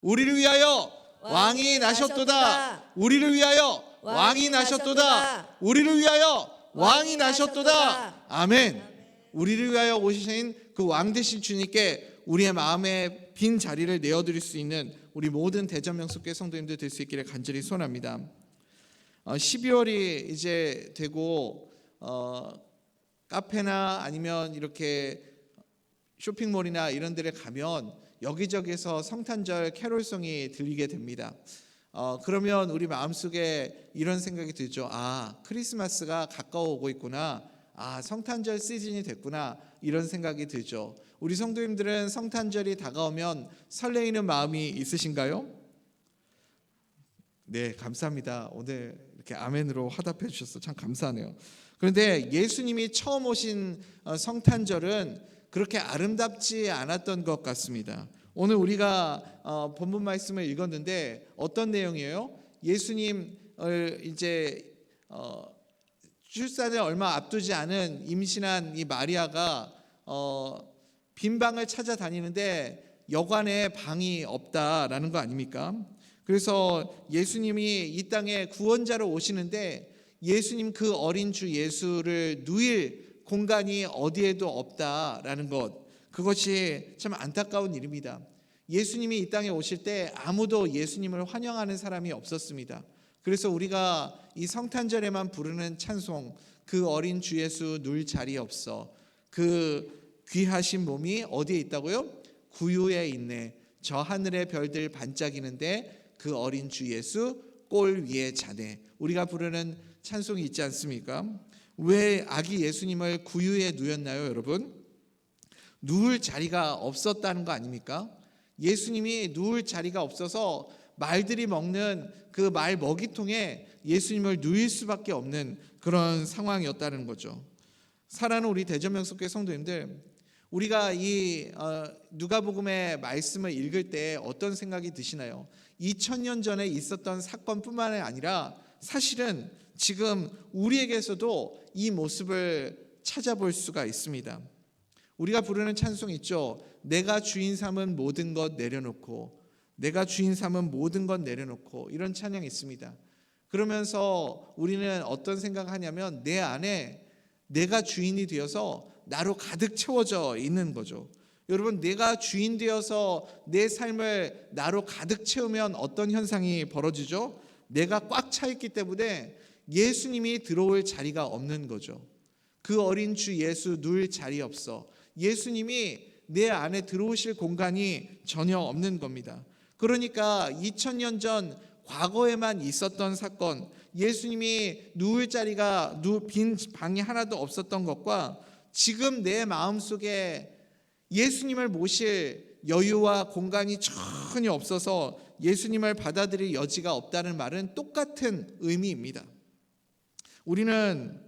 우리를 위하여 왕이 나셨도다. 우리를 위하여 왕이 나셨도다. 우리를 위하여 왕이 나셨도다. 아멘. 우리를 위하여 오신 그 왕 되신 주님께 우리의 마음에 빈 자리를 내어드릴 수 있는 우리 모든 대전명석교회 성도님들 될 수 있기를 간절히 소원합니다. 12월이 이제 되고 카페나 아니면 이렇게 쇼핑몰이나 이런 데를 가면 여기저기서 성탄절 캐롤송이 들리게 됩니다. 그러면 우리 마음속에 이런 생각이 들죠. 크리스마스가 가까워오고 있구나. 성탄절 시즌이 됐구나. 이런 생각이 들죠. 우리 성도님들은 성탄절이 다가오면 설레이는 마음이 있으신가요? 네, 감사합니다. 오늘 이렇게 아멘으로 화답해 주셔서 참 감사하네요. 그런데 예수님이 처음 오신 성탄절은 그렇게 아름답지 않았던 것 같습니다. 오늘 우리가 본문 말씀을 읽었는데 어떤 내용이에요? 예수님을 이제 출산을 얼마 앞두지 않은 임신한 이 마리아가 빈 방을 찾아다니는데 여관에 방이 없다라는 거 아닙니까? 그래서 예수님이 이 땅에 구원자로 오시는데 예수님 그 어린 주 예수를 누일 공간이 어디에도 없다라는 것, 그것이 참 안타까운 일입니다. 예수님이 이 땅에 오실 때 아무도 예수님을 환영하는 사람이 없었습니다. 그래서 우리가 이 성탄절에만 부르는 찬송, 그 어린 주 예수 누일 자리 없어, 그 귀하신 몸이 어디에 있다고요? 구유에 있네. 저 하늘의 별들 반짝이는데 그 어린 주 예수 꼴 위에 자네. 우리가 부르는 찬송이 있지 않습니까? 왜 아기 예수님을 구유에 누였나요, 여러분? 누울 자리가 없었다는 거 아닙니까? 예수님이 누울 자리가 없어서 말들이 먹는 그 말 먹이통에 예수님을 누일 수밖에 없는 그런 상황이었다는 거죠. 사랑하는 우리 대전명석교회 성도님들, 우리가 이 누가복음의 말씀을 읽을 때 어떤 생각이 드시나요? 2000년 전에 있었던 사건뿐만 아니라 사실은 지금 우리에게서도 이 모습을 찾아볼 수가 있습니다. 우리가 부르는 찬송 있죠. 내가 주인 삼은 모든 것 내려놓고, 내가 주인 삼은 모든 것 내려놓고, 이런 찬양이 있습니다. 그러면서 우리는 어떤 생각을 하냐면 내 안에 내가 주인이 되어서 나로 가득 채워져 있는 거죠. 여러분, 내가 주인 되어서 내 삶을 나로 가득 채우면 어떤 현상이 벌어지죠? 내가 꽉 차 있기 때문에 예수님이 들어올 자리가 없는 거죠. 그 어린 주 예수 누울 자리 없어. 예수님이 내 안에 들어오실 공간이 전혀 없는 겁니다. 그러니까 2000년 전 과거에만 있었던 사건, 예수님이 누울 자리가 빈 방이 하나도 없었던 것과 지금 내 마음속에 예수님을 모실 여유와 공간이 전혀 없어서 예수님을 받아들일 여지가 없다는 말은 똑같은 의미입니다. 우리는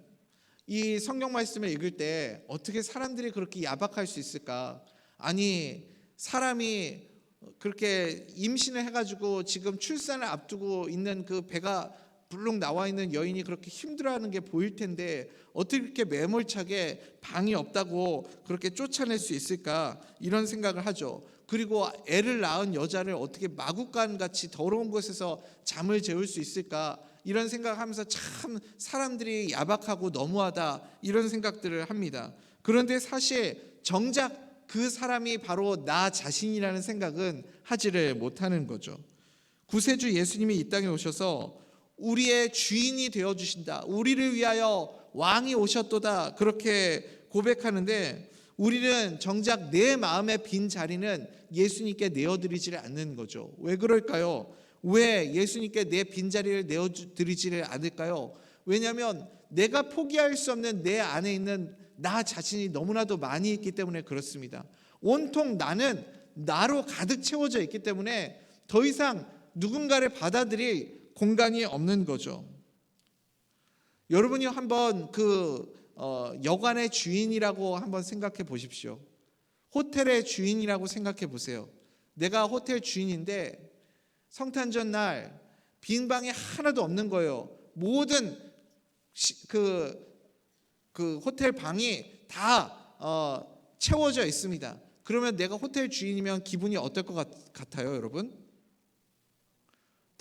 이 성경 말씀을 읽을 때 어떻게 사람들이 그렇게 야박할 수 있을까? 아니, 사람이 그렇게 임신을 해가지고 지금 출산을 앞두고 있는 그 배가 불룩 나와 있는 여인이 그렇게 힘들어하는 게 보일 텐데 어떻게 이렇게 매몰차게 방이 없다고 그렇게 쫓아낼 수 있을까? 이런 생각을 하죠. 그리고 애를 낳은 여자를 어떻게 마구간같이 더러운 곳에서 잠을 재울 수 있을까? 이런 생각하면서 참 사람들이 야박하고 너무하다 이런 생각들을 합니다. 그런데 사실 정작 그 사람이 바로 나 자신이라는 생각은 하지를 못하는 거죠. 구세주 예수님이 이 땅에 오셔서 우리의 주인이 되어주신다, 우리를 위하여 왕이 오셨도다, 그렇게 고백하는데 우리는 정작 내 마음의 빈 자리는 예수님께 내어드리지를 않는 거죠. 왜 그럴까요? 왜 예수님께 내 빈자리를 내어드리지를 않을까요? 왜냐하면 내가 포기할 수 없는 내 안에 있는 나 자신이 너무나도 많이 있기 때문에 그렇습니다. 온통 나는 나로 가득 채워져 있기 때문에 더 이상 누군가를 받아들일 공간이 없는 거죠. 여러분이 한번 그 여관의 주인이라고 한번 생각해 보십시오. 호텔의 주인이라고 생각해 보세요. 내가 호텔 주인인데 성탄절 날 빈 방이 하나도 없는 거예요. 모든 그 호텔 방이 다 채워져 있습니다. 그러면 내가 호텔 주인이면 기분이 어떨 것 같아요, 여러분?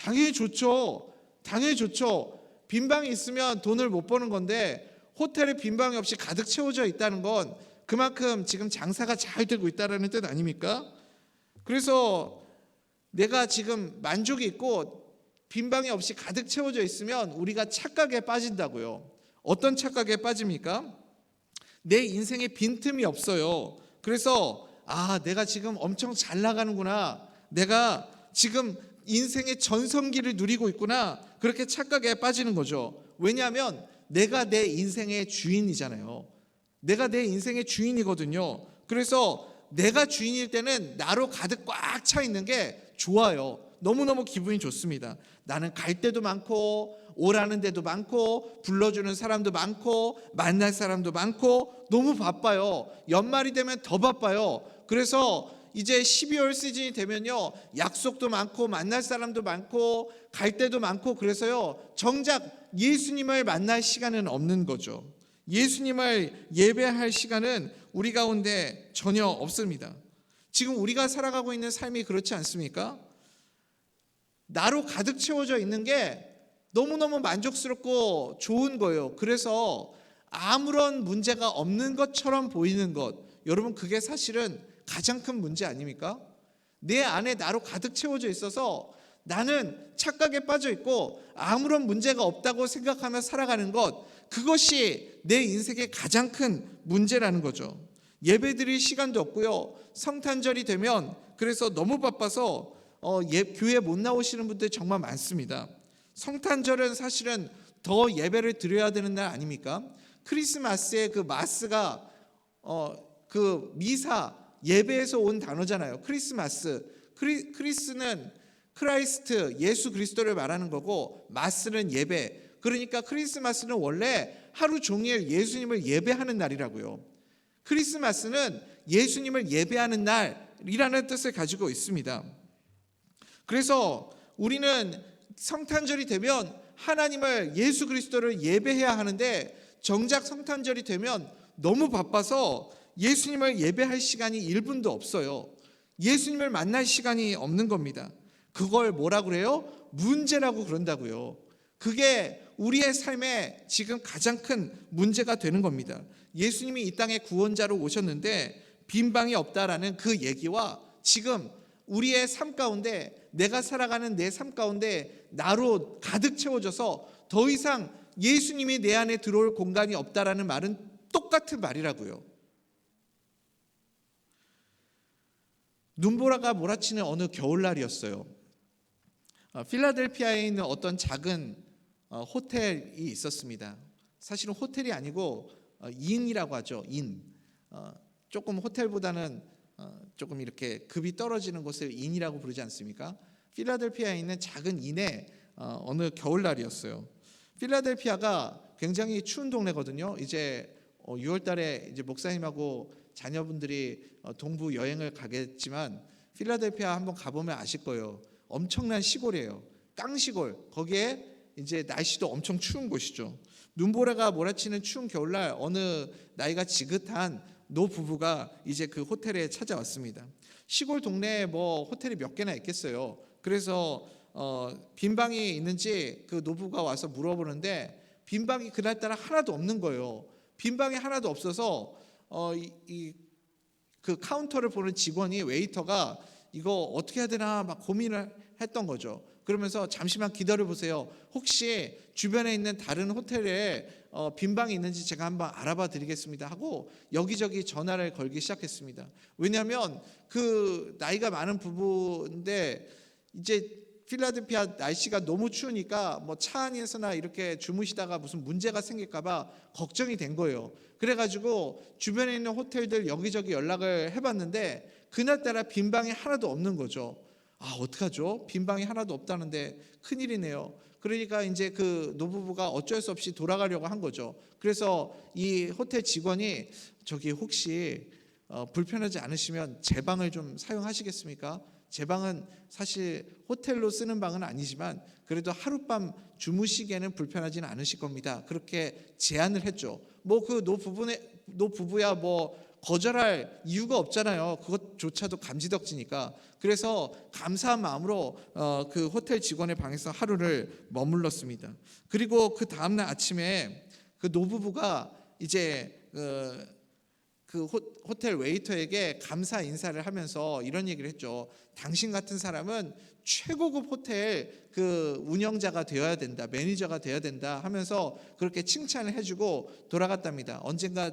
당연히 좋죠. 당연히 좋죠. 빈 방이 있으면 돈을 못 버는 건데 호텔에 빈 방이 없이 가득 채워져 있다는 건 그만큼 지금 장사가 잘 되고 있다는 뜻 아닙니까? 그래서 내가 지금 만족이 있고 빈 방이 없이 가득 채워져 있으면 우리가 착각에 빠진다고요. 어떤 착각에 빠집니까? 내 인생에 빈틈이 없어요. 그래서 내가 지금 엄청 잘 나가는구나. 내가 지금 인생의 전성기를 누리고 있구나. 그렇게 착각에 빠지는 거죠. 왜냐하면 내가 내 인생의 주인이잖아요. 내가 내 인생의 주인이거든요. 그래서 내가 주인일 때는 나로 가득 꽉 차 있는 게 좋아요. 너무너무 기분이 좋습니다. 나는 갈 데도 많고 오라는 데도 많고 불러주는 사람도 많고 만날 사람도 많고 너무 바빠요. 연말이 되면 더 바빠요. 그래서 이제 12월 시즌이 되면요, 약속도 많고 만날 사람도 많고 갈 데도 많고 그래서요, 정작 예수님을 만날 시간은 없는 거죠. 예수님을 예배할 시간은 우리 가운데 전혀 없습니다. 지금 우리가 살아가고 있는 삶이 그렇지 않습니까? 나로 가득 채워져 있는 게 너무너무 만족스럽고 좋은 거예요. 그래서 아무런 문제가 없는 것처럼 보이는 것, 여러분 그게 사실은 가장 큰 문제 아닙니까? 내 안에 나로 가득 채워져 있어서 나는 착각에 빠져 있고 아무런 문제가 없다고 생각하며 살아가는 것, 그것이 내 인생의 가장 큰 문제라는 거죠. 예배드릴 시간도 없고요. 성탄절이 되면 그래서 너무 바빠서 교회 못 나오시는 분들 정말 많습니다. 성탄절은 사실은 더 예배를 드려야 되는 날 아닙니까? 크리스마스의 그 마스가 그 미사 예배에서 온 단어잖아요. 크리스마스. 크리스는 크라이스트 예수 그리스도를 말하는 거고 마스는 예배. 그러니까 크리스마스는 원래 하루 종일 예수님을 예배하는 날이라고요. 크리스마스는 예수님을 예배하는 날이라는 뜻을 가지고 있습니다. 그래서 우리는 성탄절이 되면 하나님을 예수 그리스도를 예배해야 하는데 정작 성탄절이 되면 너무 바빠서 예수님을 예배할 시간이 1분도 없어요. 예수님을 만날 시간이 없는 겁니다. 그걸 뭐라고 그래요? 문제라고 그런다고요. 그게 우리의 삶에 지금 가장 큰 문제가 되는 겁니다. 예수님이 이 땅에 구원자로 오셨는데 빈 방이 없다라는 그 얘기와 지금 우리의 삶 가운데 내가 살아가는 내 삶 가운데 나로 가득 채워져서 더 이상 예수님이 내 안에 들어올 공간이 없다라는 말은 똑같은 말이라고요. 눈보라가 몰아치는 어느 겨울날이었어요. 필라델피아에 있는 어떤 작은 호텔이 있었습니다. 사실은 호텔이 아니고 인이라고 하죠. 인. 조금 호텔보다는 조금 이렇게 급이 떨어지는 곳을 인이라고 부르지 않습니까? 필라델피아에 있는 작은 인에 어느 겨울날이었어요. 필라델피아가 굉장히 추운 동네거든요. 이제 6월 달에 이제 목사님하고 자녀분들이 동부 여행을 가겠지만 필라델피아 한번 가보면 아실 거예요. 엄청난 시골이에요. 깡시골. 거기에 이제 날씨도 엄청 추운 곳이죠. 눈보라가 몰아치는 추운 겨울날 어느 나이가 지긋한 노 부부가 이제 그 호텔에 찾아왔습니다. 시골 동네에 뭐 호텔이 몇 개나 있겠어요. 그래서 빈 방이 있는지 그 노부가 와서 물어보는데 빈 방이 그날따라 하나도 없는 거예요. 빈 방이 하나도 없어서 그 카운터를 보는 직원이 웨이터가 이거 어떻게 해야 되나 막 고민을 했던 거죠. 그러면서 잠시만 기다려 보세요. 혹시 주변에 있는 다른 호텔에 빈 방이 있는지 제가 한번 알아봐 드리겠습니다 하고 여기저기 전화를 걸기 시작했습니다. 왜냐하면 그 나이가 많은 부부인데 이제 필라델피아 날씨가 너무 추우니까 뭐 차 안에서나 이렇게 주무시다가 무슨 문제가 생길까 봐 걱정이 된 거예요. 그래가지고 주변에 있는 호텔들 여기저기 연락을 해봤는데 그날따라 빈 방이 하나도 없는 거죠. 어떡하죠? 빈 방이 하나도 없다는데 큰일이네요. 그러니까 이제 그 노부부가 어쩔 수 없이 돌아가려고 한 거죠. 그래서 이 호텔 직원이 저기 혹시 불편하지 않으시면 제 방을 좀 사용하시겠습니까? 제 방은 사실 호텔로 쓰는 방은 아니지만 그래도 하룻밤 주무시기에는 불편하지는 않으실 겁니다. 그렇게 제안을 했죠. 뭐 그 노부부야 뭐 거절할 이유가 없잖아요. 그것조차도 감지덕지니까. 그래서 감사한 마음으로 그 호텔 직원의 방에서 하루를 머물렀습니다. 그리고 그 다음날 아침에 그 노부부가 이제 그 호텔 웨이터에게 감사 인사를 하면서 이런 얘기를 했죠. 당신 같은 사람은 최고급 호텔 그 운영자가 되어야 된다, 매니저가 되어야 된다 하면서 그렇게 칭찬을 해주고 돌아갔답니다. 언젠가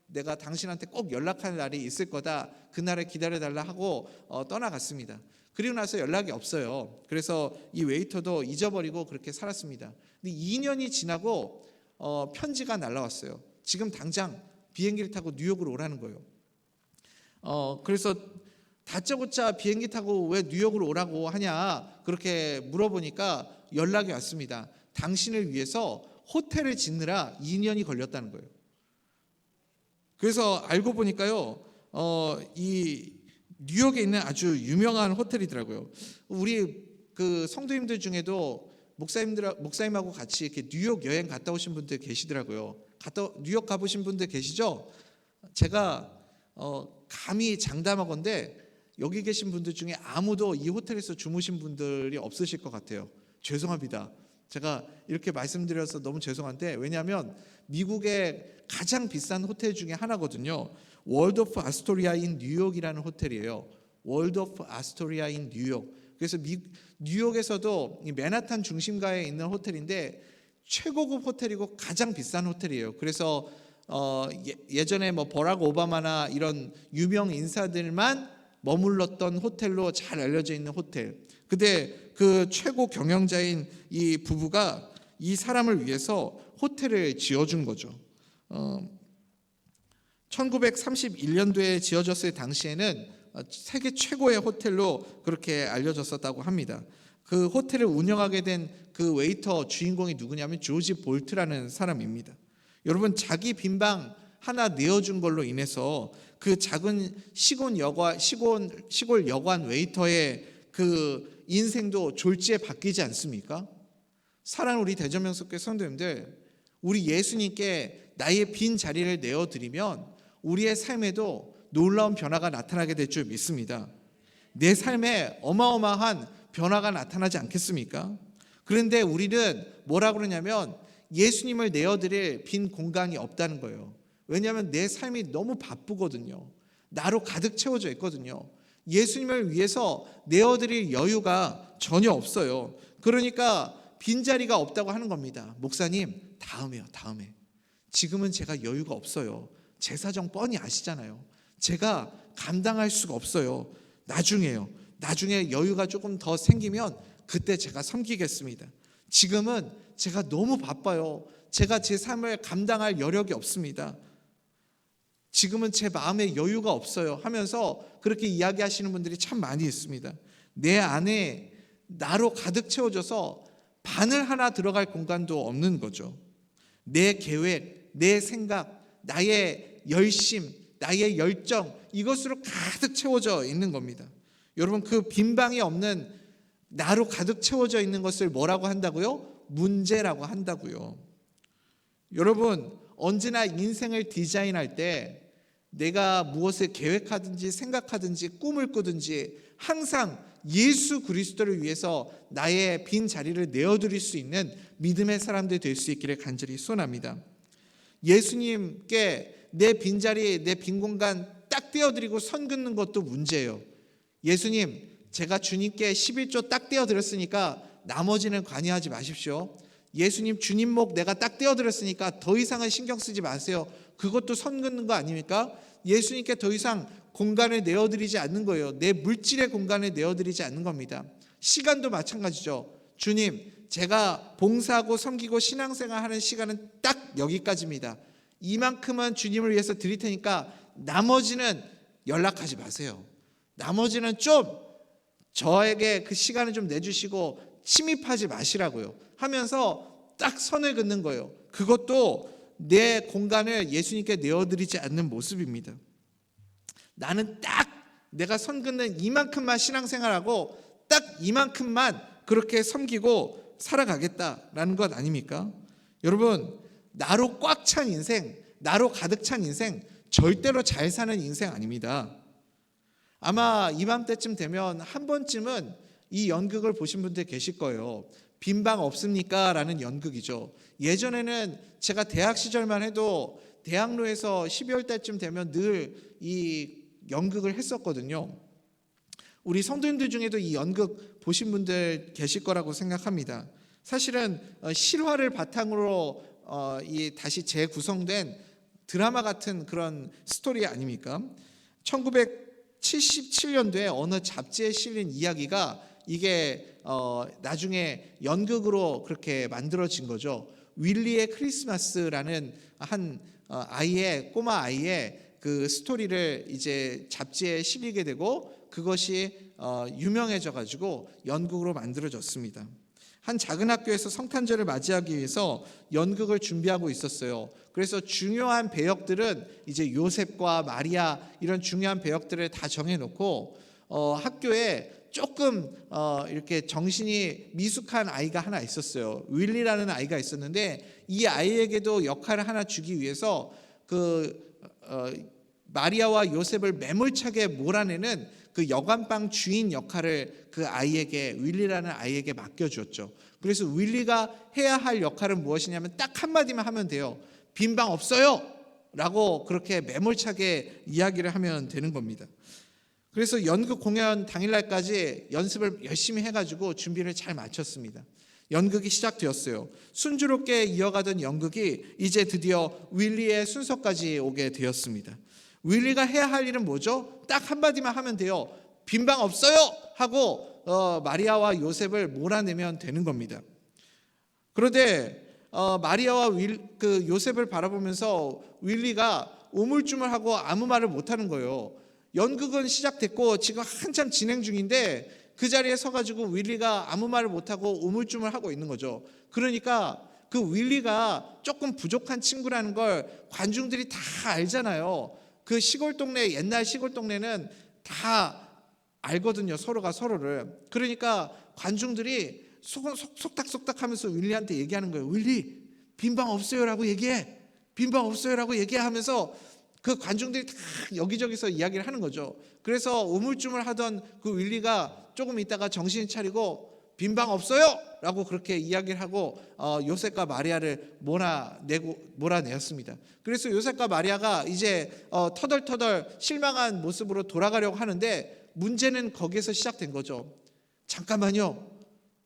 내가 당신한테 꼭 연락할 날이 있을 거다, 그날을 기다려달라 하고 떠나갔습니다. 그리고 나서 연락이 없어요. 그래서 이 웨이터도 잊어버리고 그렇게 살았습니다. 근데 2년이 지나고 편지가 날라왔어요. 지금 당장 비행기를 타고 뉴욕으로 오라는 거예요. 그래서 다짜고짜 비행기 타고 왜 뉴욕으로 오라고 하냐 그렇게 물어보니까 연락이 왔습니다. 당신을 위해서 호텔을 짓느라 2년이 걸렸다는 거예요. 그래서 알고 보니까요, 이 뉴욕에 있는 아주 유명한 호텔이더라고요. 우리 그 성도님들 중에도 목사님하고 같이 이렇게 뉴욕 여행 갔다 오신 분들 계시더라고요. 뉴욕 가보신 분들 계시죠? 제가 감히 장담하건대 여기 계신 분들 중에 아무도 이 호텔에서 주무신 분들이 없으실 것 같아요. 죄송합니다. 제가 이렇게 말씀드려서 너무 죄송한데, 왜냐하면 미국의 가장 비싼 호텔 중에 하나거든요. 월드 오브 아스토리아인 뉴욕이라는 호텔이에요. 월드 오브 아스토리아인 뉴욕. 그래서 뉴욕에서도 이 맨하탄 중심가에 있는 호텔인데 최고급 호텔이고 가장 비싼 호텔이에요. 그래서 예전에 뭐 버락 오바마나 이런 유명 인사들만 머물렀던 호텔로 잘 알려져 있는 호텔. 근데 그 최고 경영자인 이 부부가 이 사람을 위해서 호텔을 지어준 거죠. 1931년도에 지어졌을 당시에는 세계 최고의 호텔로 그렇게 알려졌었다고 합니다. 그 호텔을 운영하게 된 그 웨이터 주인공이 누구냐면 조지 볼트라는 사람입니다. 여러분, 자기 빈방 하나 내어준 걸로 인해서 그 작은 시골 여관 웨이터의 그 인생도 졸지에 바뀌지 않습니까? 사랑하는 우리 대전명석교회 성도님들, 우리 예수님께 나의 빈 자리를 내어드리면 우리의 삶에도 놀라운 변화가 나타나게 될 줄 믿습니다. 내 삶에 어마어마한 변화가 나타나지 않겠습니까? 그런데 우리는 뭐라 그러냐면 예수님을 내어드릴 빈 공간이 없다는 거예요. 왜냐하면 내 삶이 너무 바쁘거든요. 나로 가득 채워져 있거든요. 예수님을 위해서 내어드릴 여유가 전혀 없어요. 그러니까 빈자리가 없다고 하는 겁니다. 목사님, 다음에요. 지금은 제가 여유가 없어요. 제 사정 뻔히 아시잖아요. 제가 감당할 수가 없어요. 나중에 여유가 조금 더 생기면 그때 제가 섬기겠습니다. 지금은 제가 너무 바빠요. 제가 제 삶을 감당할 여력이 없습니다. 지금은 제 마음에 여유가 없어요 하면서 그렇게 이야기하시는 분들이 참 많이 있습니다. 내 안에 나로 가득 채워져서 바늘 하나 들어갈 공간도 없는 거죠. 내 계획, 내 생각, 나의 열심, 나의 열정, 이것으로 가득 채워져 있는 겁니다. 여러분, 그 빈방이 없는 나로 가득 채워져 있는 것을 뭐라고 한다고요? 문제라고 한다고요. 여러분, 언제나 인생을 디자인할 때 내가 무엇을 계획하든지 생각하든지 꿈을 꾸든지 항상 예수 그리스도를 위해서 나의 빈 자리를 내어드릴 수 있는 믿음의 사람들 될 수 있기를 간절히 소원합니다. 예수님께 내 빈자리, 내 빈 공간 딱 떼어드리고 선 긋는 것도 문제예요. 예수님, 제가 주님께 11조 딱 떼어드렸으니까 나머지는 관여하지 마십시오. 예수님, 주님 목 내가 딱 떼어드렸으니까 더 이상은 신경 쓰지 마세요. 그것도 선 긋는 거 아닙니까? 예수님께 더 이상 공간을 내어드리지 않는 거예요. 내 물질의 공간을 내어드리지 않는 겁니다. 시간도 마찬가지죠. 주님, 제가 봉사하고 섬기고 신앙생활하는 시간은 딱 여기까지입니다. 이만큼은 주님을 위해서 드릴 테니까 나머지는 연락하지 마세요. 나머지는 좀 저에게 그 시간을 좀 내주시고 침입하지 마시라고요 하면서 딱 선을 긋는 거예요. 그것도 내 공간을 예수님께 내어드리지 않는 모습입니다. 나는 딱 내가 선 긋는 이만큼만 신앙생활하고 딱 이만큼만 그렇게 섬기고 살아가겠다라는 것 아닙니까? 여러분, 나로 꽉 찬 인생, 나로 가득 찬 인생 절대로 잘 사는 인생 아닙니다. 아마 이맘때쯤 되면 한 번쯤은 이 연극을 보신 분들 계실 거예요. 빈방 없습니까? 라는 연극이죠. 예전에는 제가 대학 시절만 해도 대학로에서 12월 달쯤 되면 늘 이 연극을 했었거든요. 우리 성도님들 중에도 이 연극 보신 분들 계실 거라고 생각합니다. 사실은 실화를 바탕으로 다시 재구성된 드라마 같은 그런 스토리 아닙니까? 1977년도에 어느 잡지에 실린 이야기가 이게 나중에 연극으로 그렇게 만들어진 거죠. 윌리의 크리스마스라는 한 꼬마 아이의 그 스토리를 이제 잡지에 실리게 되고 그것이 유명해져 가지고 연극으로 만들어졌습니다. 한 작은 학교에서 성탄절을 맞이하기 위해서 연극을 준비하고 있었어요. 그래서 중요한 배역들은 이제 요셉과 마리아 이런 중요한 배역들을 다 정해놓고 학교에 조금 이렇게 정신이 미숙한 아이가 하나 있었어요. 윌리라는 아이가 있었는데 이 아이에게도 역할을 하나 주기 위해서 마리아와 요셉을 매몰차게 몰아내는 그 여관방 주인 역할을 그 아이에게 윌리라는 아이에게 맡겨주었죠. 그래서 윌리가 해야 할 역할은 무엇이냐면 딱 한마디만 하면 돼요. 빈방 없어요! 라고 그렇게 매몰차게 이야기를 하면 되는 겁니다. 그래서 연극 공연 당일날까지 연습을 열심히 해가지고 준비를 잘 마쳤습니다. 연극이 시작되었어요. 순조롭게 이어가던 연극이 이제 드디어 윌리의 순서까지 오게 되었습니다. 윌리가 해야 할 일은 뭐죠? 딱 한마디만 하면 돼요. 빈방 없어요! 하고 마리아와 요셉을 몰아내면 되는 겁니다. 그런데 마리아와 요셉을 바라보면서 윌리가 우물쭈물하고 아무 말을 못하는 거예요. 연극은 시작됐고 지금 한참 진행 중인데 그 자리에 서가지고 윌리가 아무 말을 못하고 우물쭈물하고 있는 거죠. 그러니까 그 윌리가 조금 부족한 친구라는 걸 관중들이 다 알잖아요. 그 시골 동네, 옛날 시골 동네는 다 알거든요. 서로가 서로를. 그러니까 관중들이 속닥속닥 하면서 윌리한테 얘기하는 거예요. 윌리, 빈방 없어요라고 얘기해. 빈방 없어요라고 얘기하면서 그 관중들이 다 여기저기서 이야기를 하는 거죠. 그래서 우물쭈물 하던 그 윌리가 조금 있다가 정신 차리고 빈방 없어요! 라고 그렇게 이야기를 하고 요셉과 마리아를 몰아내었습니다. 그래서 요셉과 마리아가 이제 터덜터덜 실망한 모습으로 돌아가려고 하는데 문제는 거기에서 시작된 거죠. 잠깐만요.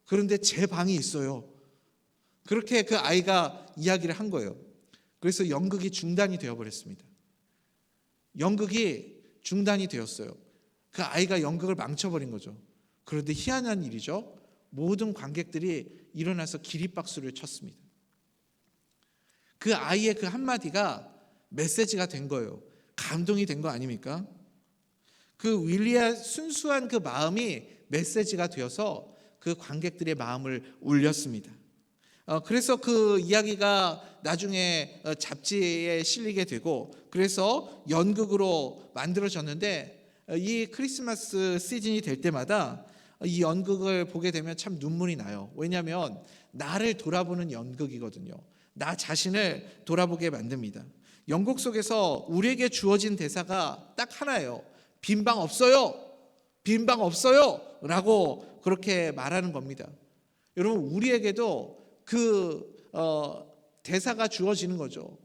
그런데 제 방이 있어요. 그렇게 그 아이가 이야기를 한 거예요. 그래서 연극이 중단이 되어버렸습니다. 연극이 중단이 되었어요. 그 아이가 연극을 망쳐버린 거죠. 그런데 희한한 일이죠. 모든 관객들이 일어나서 기립박수를 쳤습니다. 그 아이의 그 한마디가 메시지가 된 거예요. 감동이 된 거 아닙니까? 그 윌리의 순수한 그 마음이 메시지가 되어서 그 관객들의 마음을 울렸습니다. 그래서 그 이야기가 나중에 잡지에 실리게 되고 그래서 연극으로 만들어졌는데 이 크리스마스 시즌이 될 때마다 이 연극을 보게 되면 참 눈물이 나요. 왜냐하면 나를 돌아보는 연극이거든요. 나 자신을 돌아보게 만듭니다. 연극 속에서 우리에게 주어진 대사가 딱 하나예요. 빈방 없어요. 빈방 없어요. 라고 그렇게 말하는 겁니다. 여러분 우리에게도 그 대사가 주어지는 거죠.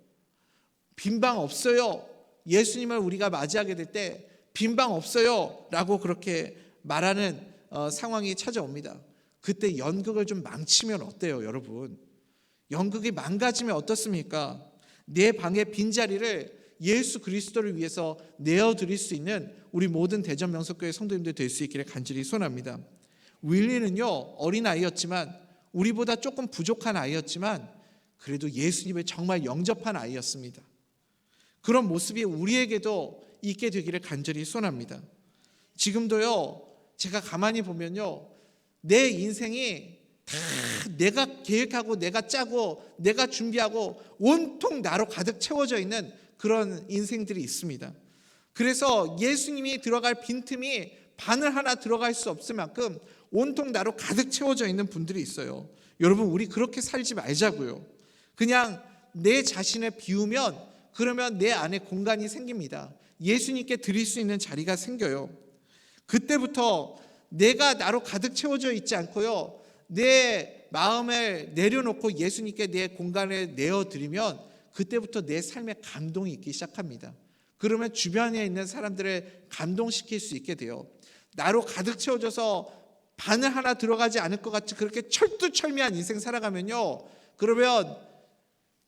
빈방 없어요. 예수님을 우리가 맞이하게 될 때 빈방 없어요. 라고 그렇게 말하는 상황이 찾아옵니다. 그때 연극을 좀 망치면 어때요, 여러분? 연극이 망가지면 어떻습니까? 내 방의 빈자리를 예수 그리스도를 위해서 내어드릴 수 있는 우리 모든 대전 명석교회 성도님들 될 수 있기를 간절히 소원합니다. 윌리는요, 어린아이였지만 우리보다 조금 부족한 아이였지만 그래도 예수님을 정말 영접한 아이였습니다. 그런 모습이 우리에게도 있게 되기를 간절히 소원합니다. 지금도요, 제가 가만히 보면요, 내 인생이 다 내가 계획하고 내가 짜고 내가 준비하고 온통 나로 가득 채워져 있는 그런 인생들이 있습니다. 그래서 예수님이 들어갈 빈틈이 바늘 하나 들어갈 수 없을 만큼 온통 나로 가득 채워져 있는 분들이 있어요. 여러분 우리 그렇게 살지 말자고요. 그냥 내 자신을 비우면 그러면 내 안에 공간이 생깁니다. 예수님께 드릴 수 있는 자리가 생겨요. 그때부터 내가 나로 가득 채워져 있지 않고요, 내 마음을 내려놓고 예수님께 내 공간을 내어드리면 그때부터 내 삶에 감동이 있기 시작합니다. 그러면 주변에 있는 사람들을 감동시킬 수 있게 돼요. 나로 가득 채워져서 바늘 하나 들어가지 않을 것 같이 그렇게 철두철미한 인생 살아가면요, 그러면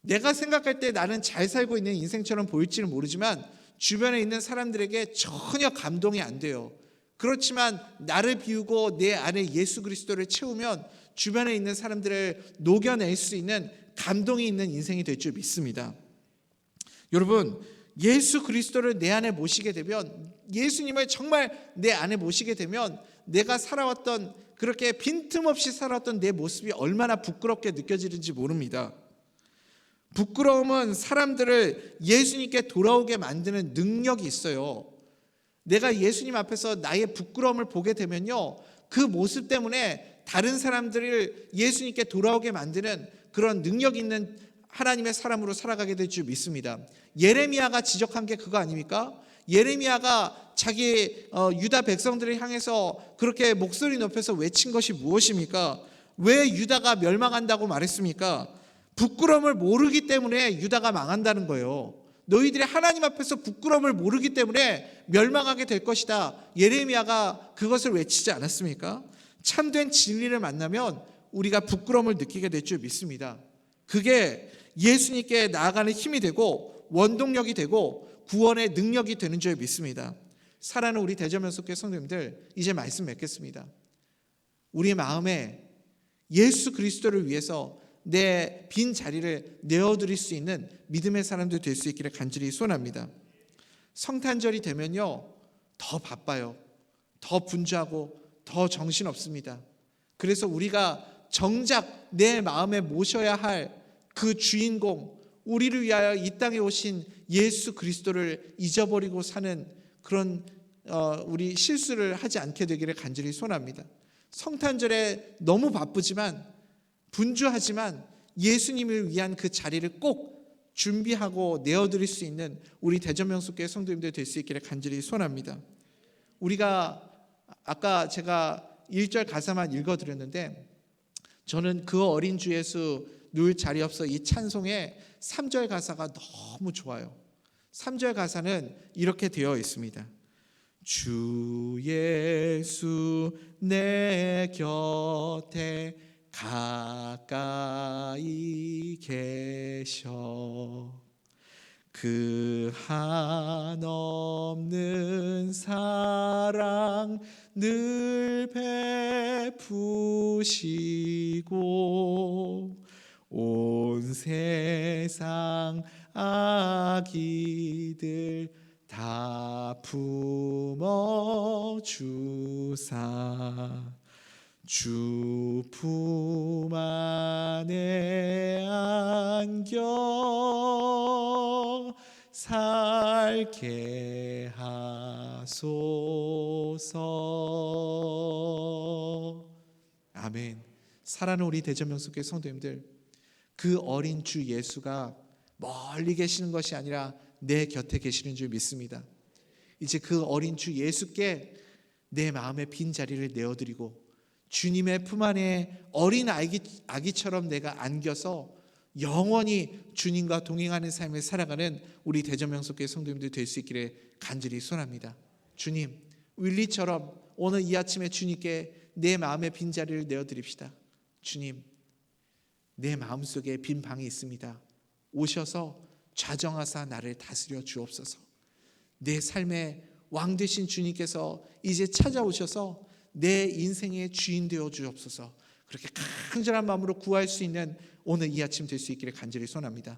내가 생각할 때 나는 잘 살고 있는 인생처럼 보일지는 모르지만 주변에 있는 사람들에게 전혀 감동이 안 돼요. 그렇지만 나를 비우고 내 안에 예수 그리스도를 채우면 주변에 있는 사람들을 녹여낼 수 있는 감동이 있는 인생이 될 줄 믿습니다. 여러분, 예수 그리스도를 내 안에 모시게 되면, 예수님을 정말 내 안에 모시게 되면 내가 살아왔던, 그렇게 빈틈없이 살아왔던 내 모습이 얼마나 부끄럽게 느껴지는지 모릅니다. 부끄러움은 사람들을 예수님께 돌아오게 만드는 능력이 있어요. 내가 예수님 앞에서 나의 부끄러움을 보게 되면요, 그 모습 때문에 다른 사람들을 예수님께 돌아오게 만드는 그런 능력 있는 하나님의 사람으로 살아가게 될 줄 믿습니다. 예레미야가 지적한 게 그거 아닙니까? 예레미야가 자기 유다 백성들을 향해서 그렇게 목소리 높여서 외친 것이 무엇입니까? 왜 유다가 멸망한다고 말했습니까? 부끄러움을 모르기 때문에 유다가 망한다는 거예요. 너희들이 하나님 앞에서 부끄러움을 모르기 때문에 멸망하게 될 것이다. 예레미야가 그것을 외치지 않았습니까? 참된 진리를 만나면 우리가 부끄러움을 느끼게 될 줄 믿습니다. 그게 예수님께 나아가는 힘이 되고 원동력이 되고 구원의 능력이 되는 줄 믿습니다. 사랑하는 우리 대전면석교회 성도님들, 이제 말씀 맺겠습니다. 우리의 마음에 예수 그리스도를 위해서 내 빈 자리를 내어드릴 수 있는 믿음의 사람들 될 수 있기를 간절히 소원합니다. 성탄절이 되면요, 더 바빠요. 더 분주하고 더 정신없습니다. 그래서 우리가 정작 내 마음에 모셔야 할 그 주인공, 우리를 위하여 이 땅에 오신 예수 그리스도를 잊어버리고 사는 그런 우리 실수를 하지 않게 되기를 간절히 소원합니다. 성탄절에 너무 바쁘지만, 분주하지만 예수님을 위한 그 자리를 꼭 준비하고 내어드릴 수 있는 우리 대전명숙교회 성도님들 될 수 있기를 간절히 소원합니다. 우리가 아까 제가 1절 가사만 읽어드렸는데, 저는 그 어린 주 예수 누울 자리 없어 이 찬송의 3절 가사가 너무 좋아요. 3절 가사는 이렇게 되어 있습니다. 주 예수 내 곁에 가까이 계셔 그 한없는 사랑 늘 베푸시고 온 세상 아기들 다 품어 주사 주 품 안에 안겨 살게 하소서. 아멘. 사랑하는 우리 대전명숙교회 성도님들, 그 어린 주 예수가 멀리 계시는 것이 아니라 내 곁에 계시는 줄 믿습니다. 이제 그 어린 주 예수께 내 마음의 빈 자리를 내어드리고 주님의 품 안에 어린 아기처럼 내가 안겨서 영원히 주님과 동행하는 삶을 살아가는 우리 대전명석교회 성도님들 될 수 있기를 간절히 소원합니다. 주님, 윌리처럼 오늘 이 아침에 주님께 내 마음의 빈자리를 내어드립시다. 주님, 내 마음속에 빈 방이 있습니다. 오셔서 좌정하사 나를 다스려 주옵소서. 내 삶의 왕 되신 주님께서 이제 찾아오셔서 내 인생의 주인 되어 주옵소서. 그렇게 간절한 마음으로 구할 수 있는 오늘 이 아침 될 수 있기를 간절히 소원합니다.